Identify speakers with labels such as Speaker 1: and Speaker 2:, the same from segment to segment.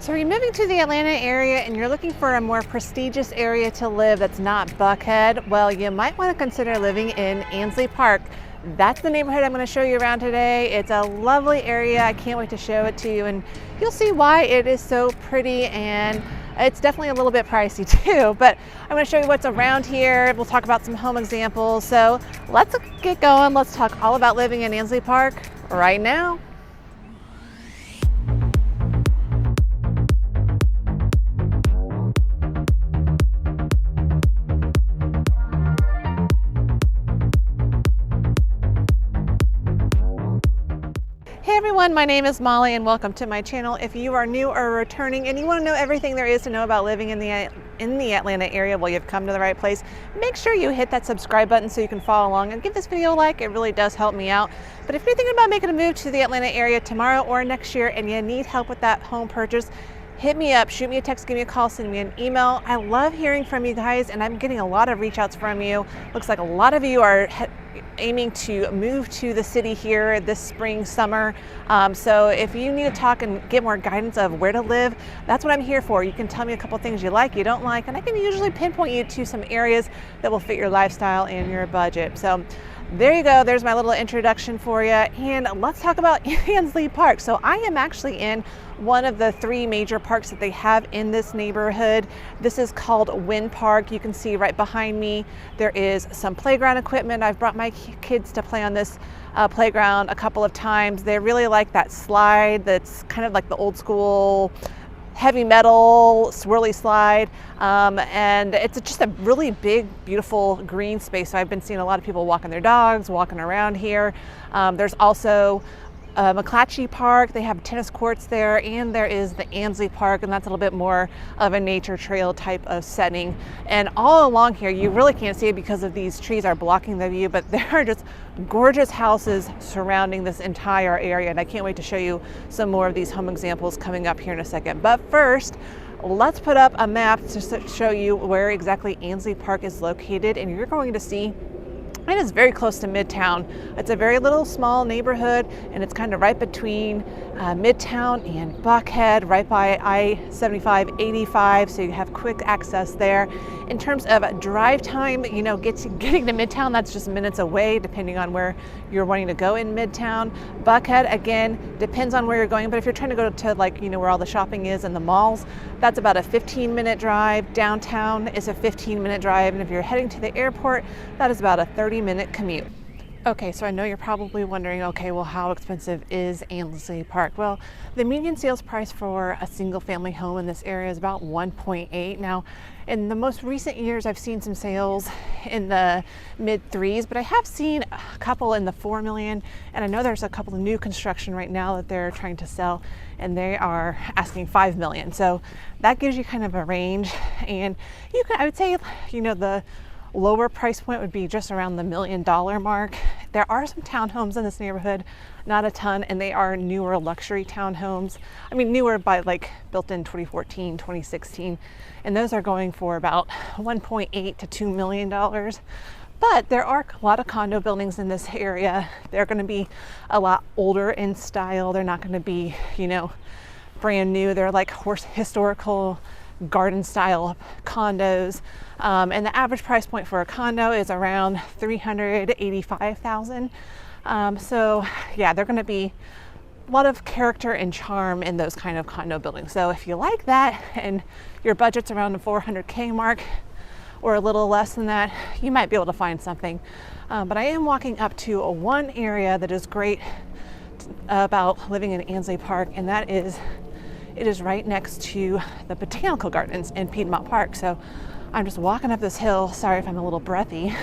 Speaker 1: So you're moving to the Atlanta area and you're looking for a more prestigious area to live that's not Buckhead, well, you might want to consider living in Ansley Park. That's the neighborhood I'm going to show you around today. It's a lovely area. I can't wait to show it to you, and you'll see why it is so pretty, and it's definitely a little bit pricey too, but I'm going to show you what's around here. We'll talk about some home examples. So let's get going. Let's talk all about living in Ansley Park right now. Hey everyone, my name is Molly and welcome to my channel. If you are new or returning and you want to know everything there is to know about living in the Atlanta area, well, you've come to the right place. Make sure you hit that subscribe button so you can follow along and give this video a like. It really does help me out. But if you're thinking about making a move to the Atlanta area tomorrow or next year and you need help with that home purchase, hit me up, shoot me a text, give me a call, send me an email. I love hearing from you guys, and I'm getting a lot of reach outs from you. Looks like a lot of you are aiming to move to the city here this spring, summer. So if you need to talk and get more guidance of where to live, that's what I'm here for. You can tell me a couple things you like, you don't like, and I can usually pinpoint you to some areas that will fit your lifestyle and your budget. So there you go, there's my little introduction for you. And let's talk about Ansley Park. So I am actually in one of the three major parks that they have in this neighborhood. This is called Wind Park. You can see right behind me, there is some playground equipment. I've brought my kids to play on this playground a couple of times. They really like that slide that's kind of like the old school heavy metal swirly slide, and it's just a really big, beautiful green space. So I've been seeing a lot of people walking their dogs, walking around here. There's also McClatchey Park. They have tennis courts there, and there is the Ansley Park, and that's a little bit more of a nature trail type of setting. And all along here, you really can't see it because of these trees are blocking the view, but there are just gorgeous houses surrounding this entire area, and I can't wait to show you some more of these home examples coming up here in a second. But first, let's put up a map to show you where exactly Ansley Park is located, and you're going to see it is very close to Midtown. It's a very little small neighborhood, and it's kind of right between Midtown and Buckhead, right by I-75, 85, so you have quick access there. In terms of drive time, you know, getting to Midtown, that's just minutes away, depending on where you're wanting to go in Midtown. Buckhead, again, depends on where you're going, but if you're trying to go to, like, you know, where all the shopping is and the malls, that's about a 15-minute drive. Downtown is a 15-minute drive, and if you're heading to the airport, that is about a 30-minute commute. Okay, so I know you're probably wondering, okay, well, how expensive is Ansley Park? Well, the median sales price for a single family home in this area is about 1.8. Now, in the most recent years, I've seen some sales in the mid threes, but I have seen a couple in the 4 million, and I know there's a couple of new construction right now that they're trying to sell, and they are asking 5 million. So that gives you kind of a range, and you can, I would say, you know, the lower price point would be just around the $1 million mark. There are some townhomes in this neighborhood, not a ton, and they are newer luxury townhomes. I mean, newer by like built in 2014, 2016, and those are going for about 1.8 to $2 million. But there are a lot of condo buildings in this area. They're going to be a lot older in style. They're not going to be, you know, brand new. They're like historical garden style condos, and the average price point for a condo is around $385,000. So yeah, they're going to be a lot of character and charm in those kind of condo buildings. So if you like that and your budget's around the 400K mark or a little less than that, you might be able to find something. But I am walking up to one area that is great about living in Ansley Park, and that is it is right next to the botanical gardens in Piedmont Park. So I'm just walking up this hill. Sorry if I'm a little breathy,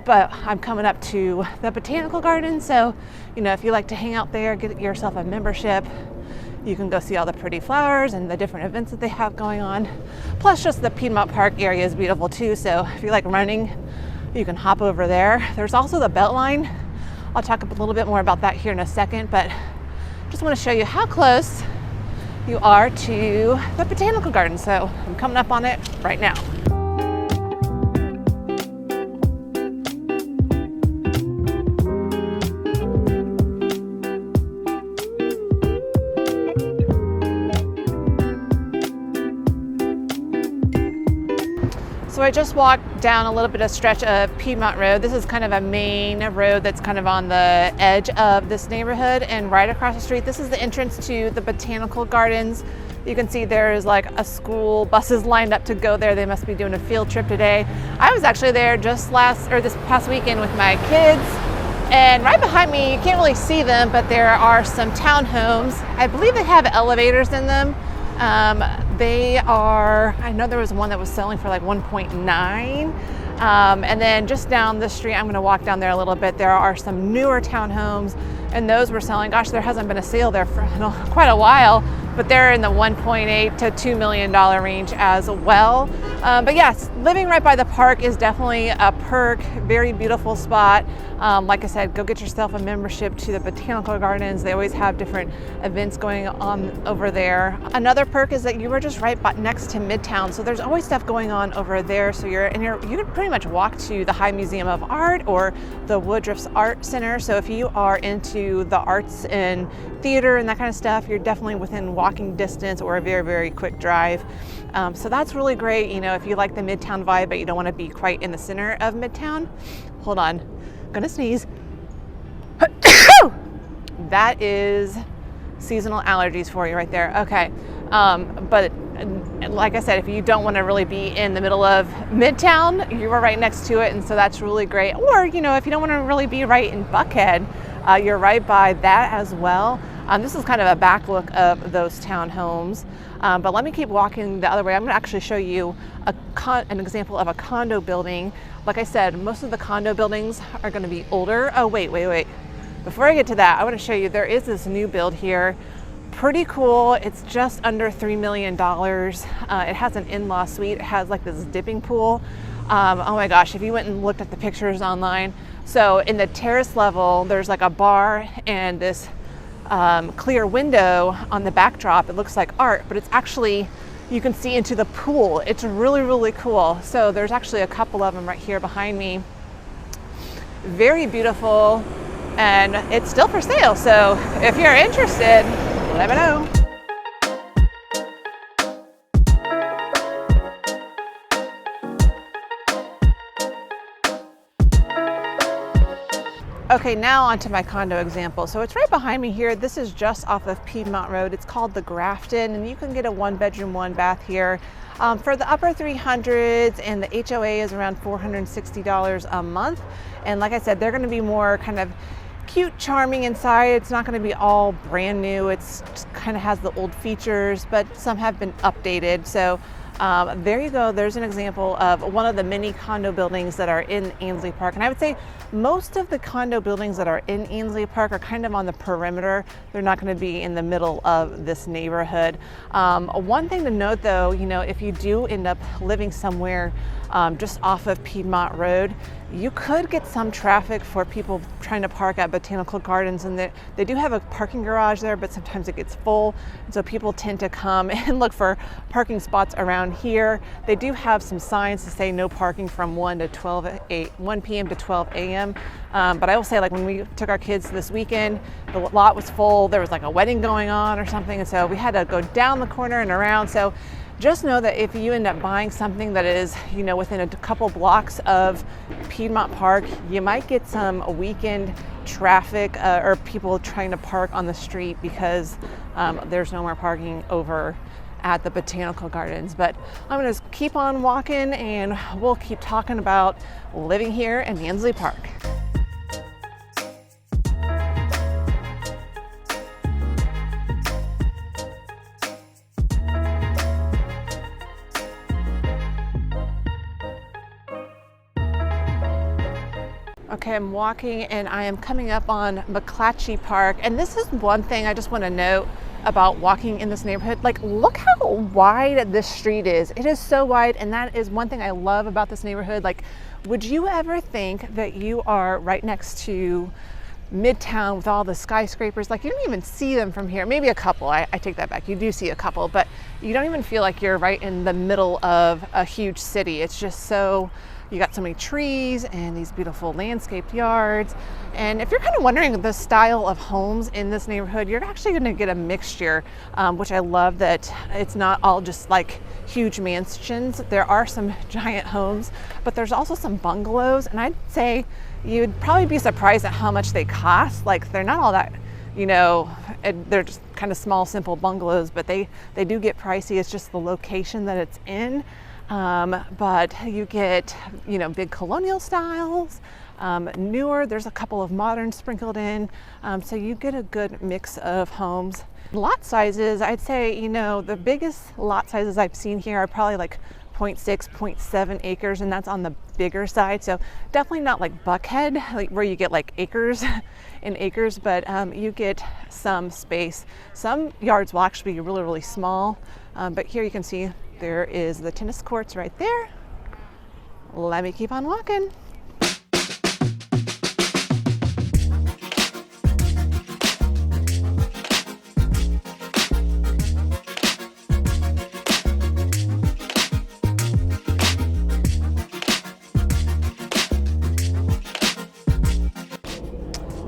Speaker 1: but I'm coming up to the botanical garden. So, you know, if you like to hang out there, get yourself a membership, you can go see all the pretty flowers and the different events that they have going on. Plus, just the Piedmont Park area is beautiful too. So if you like running, you can hop over there. There's also the Beltline. I'll talk a little bit more about that here in a second, but just want to show you how close you are to the botanical garden. So I'm coming up on it right now. So I just walked down a little bit of stretch of Piedmont Road. This is kind of a main road that's kind of on the edge of this neighborhood, and right across the street, this is the entrance to the botanical gardens. You can see there's like a school, buses lined up to go there. They must be doing a field trip today. I was actually there just this past weekend with my kids, and right behind me, you can't really see them, but there are some townhomes. I believe they have elevators in them. I know there was one that was selling for like 1.9. And then just down the street, I'm gonna walk down there a little bit, there are some newer townhomes, and those were selling, gosh, there hasn't been a sale there for quite a while, but they're in the $1.8 to $2 million range as well. But yes, living right by the park is definitely a perk, very beautiful spot. Like I said, go get yourself a membership to the botanical gardens. They always have different events going on over there. Another perk is that you are just right next to Midtown, so there's always stuff going on over there. So you can pretty much walk to the High Museum of Art or the Woodruff's Art Center. So if you are into the arts and theater and that kind of stuff, you're definitely within walking distance or a very, very quick drive. So that's really great, you know, if you like the Midtown vibe, but you don't want to be quite in the center of Midtown. Hold on, gonna sneeze. That is seasonal allergies for you right there. Okay, but like I said, if you don't want to really be in the middle of Midtown, you are right next to it, and so that's really great. Or, you know, if you don't want to really be right in Buckhead, you're right by that as well. This is kind of a back look of those townhomes, but let me keep walking the other way. I'm going to actually show you an example of a condo building. Like I said, most of the condo buildings are going to be older. Oh, wait. Before I get to that, I want to show you, there is this new build here. Pretty cool. It's just under $3 million. It has an in-law suite. It has like this dipping pool. Oh my gosh, if you went and looked at the pictures online. So in the terrace level, there's like a bar and this clear window on the backdrop. It looks like art, but it's actually, you can see into the pool. It's really, really cool. So there's actually a couple of them right here behind me. Very beautiful, and it's still for sale. So if you're interested, let me know. Okay, now onto my condo example. So it's right behind me here. This is just off of Piedmont Road. It's called the Grafton, and you can get a 1-bedroom, 1-bath here for the upper 300s, and the HOA is around $460 a month. And like I said, they're going to be more kind of cute, charming inside. It's not going to be all brand new. It's just kind of has the old features, but some have been updated. So there you go. There's an example of one of the many condo buildings that are in Ansley Park. And I would say most of the condo buildings that are in Ansley Park are kind of on the perimeter. They're not going to be in the middle of this neighborhood. One thing to note though, you know, if you do end up living somewhere just off of Piedmont Road, you could get some traffic for people trying to park at Botanical Gardens, and they do have a parking garage there, but sometimes it gets full, and so people tend to come and look for parking spots around here. They do have some signs to say no parking from 1 p.m. to 12 a.m. But I will say, like when we took our kids this weekend, the lot was full. There was like a wedding going on or something, and so we had to go down the corner and around. So just know that if you end up buying something that is, you know, within a couple blocks of Piedmont Park, you might get some weekend traffic or people trying to park on the street because there's no more parking over at the Botanical Gardens. But I'm going to keep on walking and we'll keep talking about living here in Ansley Park. Okay, I'm walking and I am coming up on McClatchey Park, and this is one thing I just want to note about walking in this neighborhood. Like, look how wide this street is. It is so wide, and that is one thing I love about this neighborhood. Like, would you ever think that you are right next to Midtown with all the skyscrapers? Like, you don't even see them from here. Maybe a couple, I take that back. You do see a couple, but you don't even feel like you're right in the middle of a huge city. It's just so You got so many trees and these beautiful landscaped yards. And if you're kind of wondering the style of homes in this neighborhood, you're actually going to get a mixture, which I love that it's not all just like huge mansions. There are some giant homes, but there's also some bungalows. And I'd say you'd probably be surprised at how much they cost. Like they're not all that, you know, they're just kind of small, simple bungalows, but they do get pricey. It's just the location that it's in. But you get, you know, big colonial styles, newer, there's a couple of modern sprinkled in. So you get a good mix of homes. Lot sizes, I'd say, you know, the biggest lot sizes I've seen here are probably like 0.6, 0.7 acres, and that's on the bigger side. So definitely not like Buckhead, like where you get like acres and acres, but you get some space. Some yards will actually be really, really small. But here you can see there is the tennis courts right there. Let me keep on walking.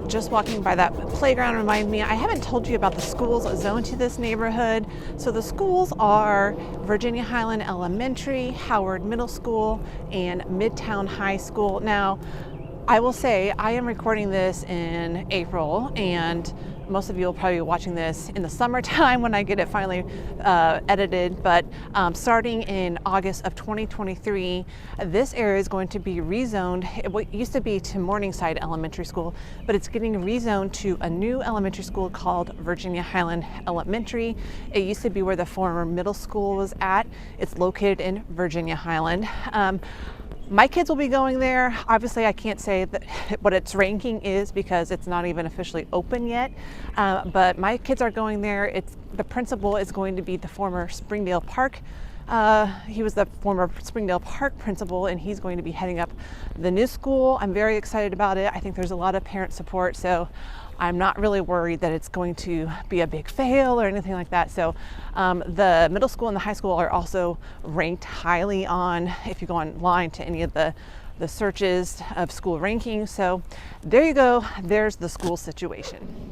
Speaker 1: Just walking by that playground reminded me, I haven't told you about the schools zoned to this neighborhood. So the schools are Virginia Highland Elementary, Howard Middle School, and Midtown High School. Now, I will say I am recording this in April, and most of you will probably be watching this in the summertime when I get it finally edited, but starting in August of 2023, this area is going to be rezoned. It used to be to Morningside Elementary School, but it's getting rezoned to a new elementary school called Virginia Highland Elementary. It used to be where the former middle school was at. It's located in Virginia Highland. My kids will be going there. Obviously, I can't say that what its ranking is because it's not even officially open yet. But my kids are going there. The principal is going to be the former Springdale Park. He was the former Springdale Park principal, and he's going to be heading up the new school. I'm very excited about it. I think there's a lot of parent support, so I'm not really worried that it's going to be a big fail or anything like that. So the middle school and the high school are also ranked highly on, if you go online to any of the searches of school rankings. So there you go, there's the school situation.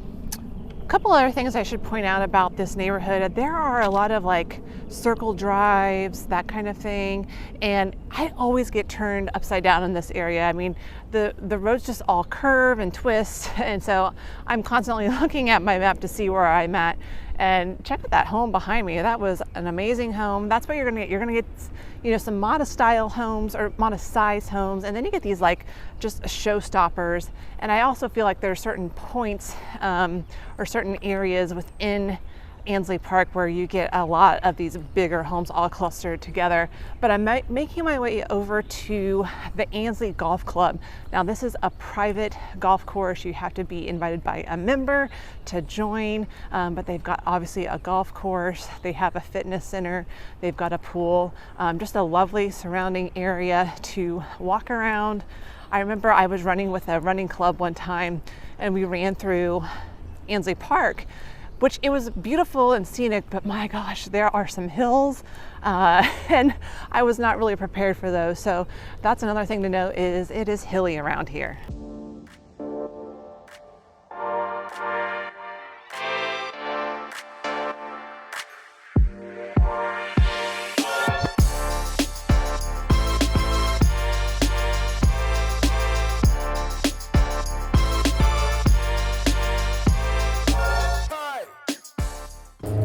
Speaker 1: A couple other things I should point out about this neighborhood. There are a lot of like circle drives, that kind of thing, and I always get turned upside down in this area. I mean, the roads just all curve and twist, and so I'm constantly looking at my map to see where I'm at. And check out that home behind me. That was an amazing home. That's what you're gonna get. You're gonna get, you know, some modest style homes or modest size homes, and then you get these like just showstoppers. And I also feel like there are certain points or certain areas within Ansley Park where you get a lot of these bigger homes all clustered together. But I'm making my way over to the Ansley Golf Club. Now this is a private golf course. You have to be invited by a member to join, but they've got obviously a golf course. They have a fitness center. They've got a pool, just a lovely surrounding area to walk around. I remember I was running with a running club one time, and we ran through Ansley Park, which it was beautiful and scenic, but my gosh, there are some hills, and I was not really prepared for those. So that's another thing to know, is it is hilly around here.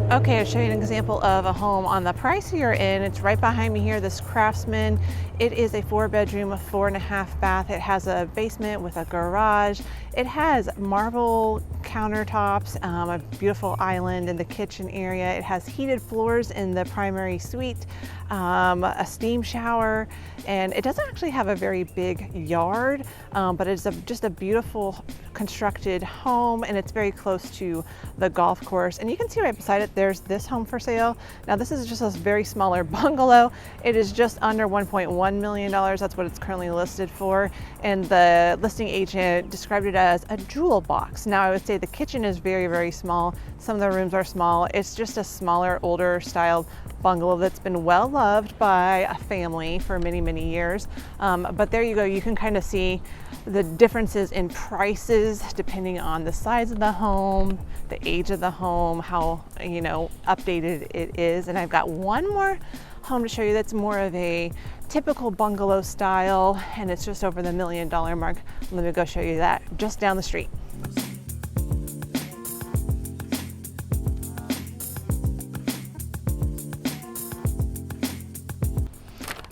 Speaker 1: Okay, I'll show you an example of a home on the pricier end. It's right behind me here, this Craftsman. It is a 4-bedroom, 4.5 bath. It has a basement with a garage. It has marble countertops, a beautiful island in the kitchen area. It has heated floors in the primary suite, a steam shower, and it doesn't actually have a very big yard, but it's just a beautiful constructed home, and it's very close to the golf course. And you can see right beside it, there's this home for sale. Now this is just a very smaller bungalow. It is just under $1.1 million. That's what it's currently listed for. And the listing agent described it as a jewel box. Now I would say the kitchen is very, very small. Some of the rooms are small. It's just a smaller, older styled bungalow that's been well loved by a family for many, many years. But there you go, you can kind of see the differences in prices depending on the size of the home, the age of the home, how, you know, updated it is. And I've got one more home to show you that's more of a typical bungalow style, and it's just over the $1 million mark. Let me go show you that just down the street.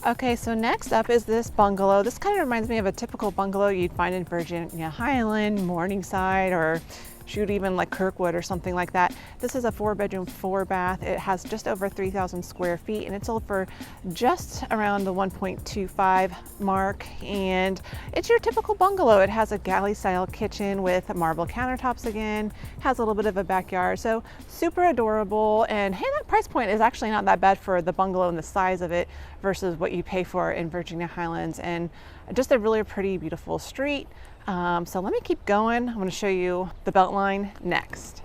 Speaker 1: Okay, so next up is this bungalow. This kind of reminds me of a typical bungalow you'd find in Virginia Highland, Morningside, or shoot, even like Kirkwood or something like that. This is a 4-bedroom, 4-bath. It has just over 3,000 square feet, and it's sold for just around the 1.25 mark. And it's your typical bungalow. It has a galley style kitchen with marble countertops again, has a little bit of a backyard. So super adorable. And hey, that price point is actually not that bad for the bungalow and the size of it versus what you pay for in Virginia Highlands. And just a really pretty, beautiful street. So let me keep going. I'm going to show you the Beltline next.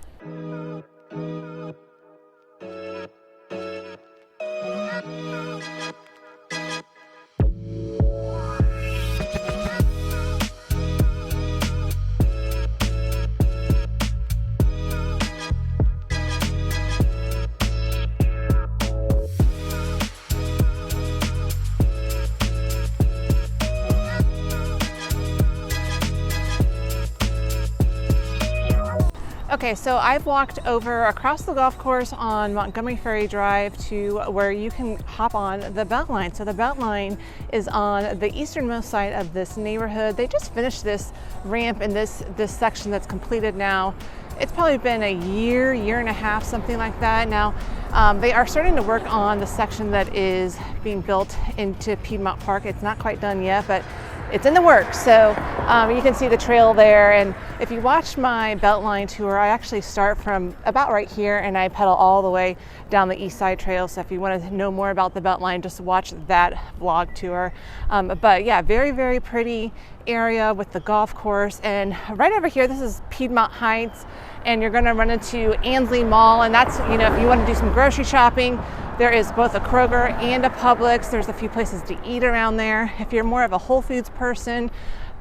Speaker 1: Okay, so I've walked over across the golf course on Montgomery Ferry Drive to where you can hop on the Beltline. So the Beltline is on the easternmost side of this neighborhood. They just finished this ramp in this section that's completed now. It's probably been a year and a half, something like that. Now, they are starting to work on the section that is being built into Piedmont Park. It's not quite done yet, but it's in the works. So you can see the trail there. And if you watch my Beltline tour, I actually start from about right here and I pedal all the way down the East Side Trail. So if you want to know more about the Beltline, just watch that vlog tour. But yeah, very, very pretty area with the golf course. And right over here, this is Piedmont Heights, and you're going to run into Ansley Mall. And that's, you know, if you want to do some grocery shopping, there is both a Kroger and a Publix. There's a few places to eat around there. If you're more of a Whole Foods person,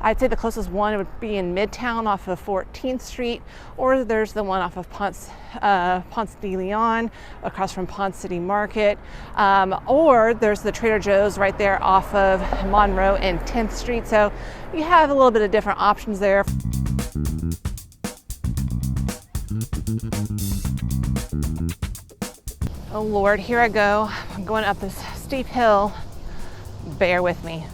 Speaker 1: I'd say the closest one would be in Midtown off of 14th Street, or there's the one off of Ponce de Leon across from Ponce City Market, or there's the Trader Joe's right there off of Monroe and 10th Street. So you have a little bit of different options there. Oh Lord, here I go. I'm going up this steep hill. Bear with me.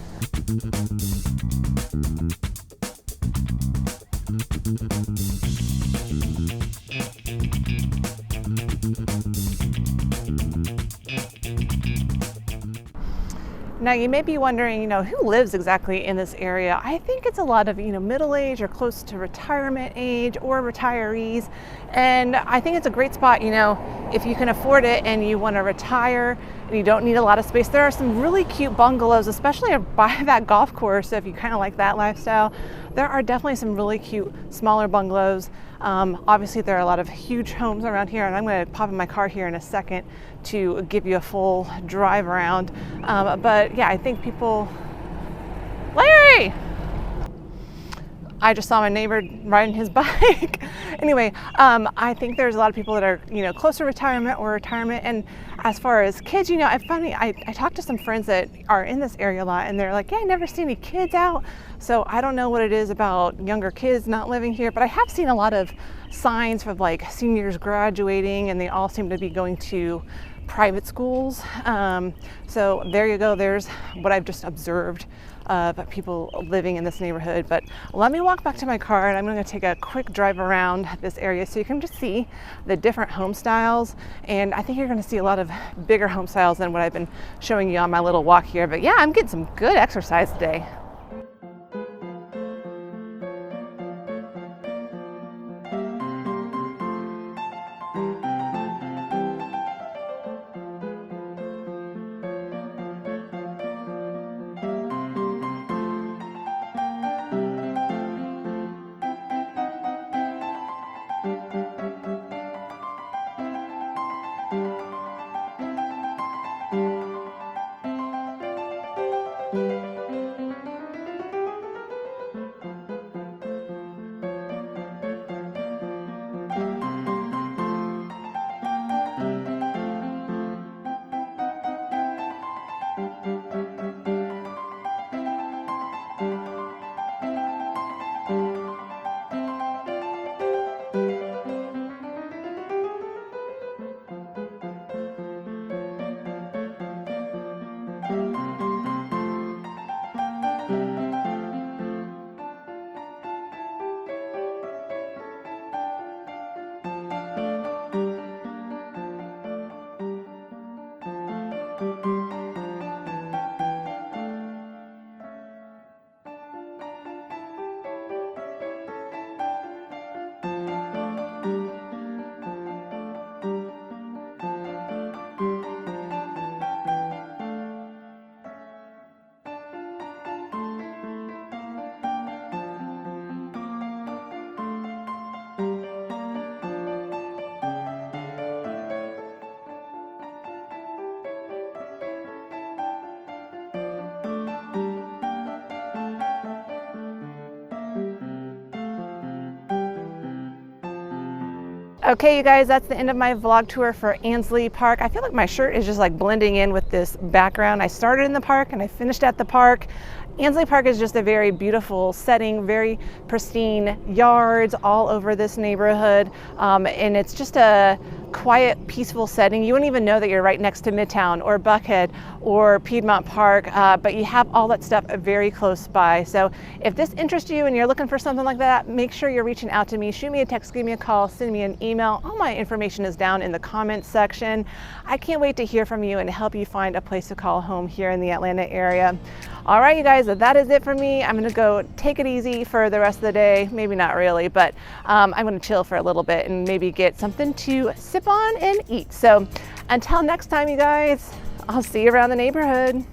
Speaker 1: Now you may be wondering, you know, who lives exactly in this area? I think it's a lot of, you know, middle age or close to retirement age or retirees. And I think it's a great spot, you know, if you can afford it and you want to retire and you don't need a lot of space. There are some really cute bungalows, especially by that golf course. So if you kind of like that lifestyle, there are definitely some really cute smaller bungalows. Obviously there are a lot of huge homes around here, and I'm going to pop in my car here in a second to give you a full drive around. But yeah, I think people... Larry! I just saw my neighbor riding his bike. Anyway, I think there's a lot of people that are, you know, close to retirement or retirement. And as far as kids, you know, I talked to some friends that are in this area a lot, and they're like, yeah, I never see any kids out. So I don't know what it is about younger kids not living here, but I have seen a lot of signs for like seniors graduating, and they all seem to be going to private schools. So there you go. There's what I've just observed of people living in this neighborhood. But let me walk back to my car, and I'm going to take a quick drive around this area so you can just see the different home styles. And I think you're going to see a lot of bigger home styles than what I've been showing you on my little walk here. But yeah, I'm getting some good exercise today. Okay, you guys, that's the end of my vlog tour for Ansley Park. I feel like my shirt is just like blending in with this background. I started in the park and I finished at the park. Ansley Park is just a very beautiful setting, very pristine yards all over this neighborhood, and it's just a quiet, peaceful setting. You wouldn't even know that you're right next to Midtown or Buckhead or Piedmont Park, but you have all that stuff very close by. So if this interests you and you're looking for something like that, make sure you're reaching out to me. Shoot me a text, give me a call, send me an email. All my information is down in the comments section. I can't wait to hear from you and help you find a place to call home here in the Atlanta area. All right, you guys, that is it for me. I'm gonna go take it easy for the rest of the day. Maybe not really, but I'm gonna chill for a little bit and maybe get something to sip on and eat. So until next time, you guys, I'll see you around the neighborhood.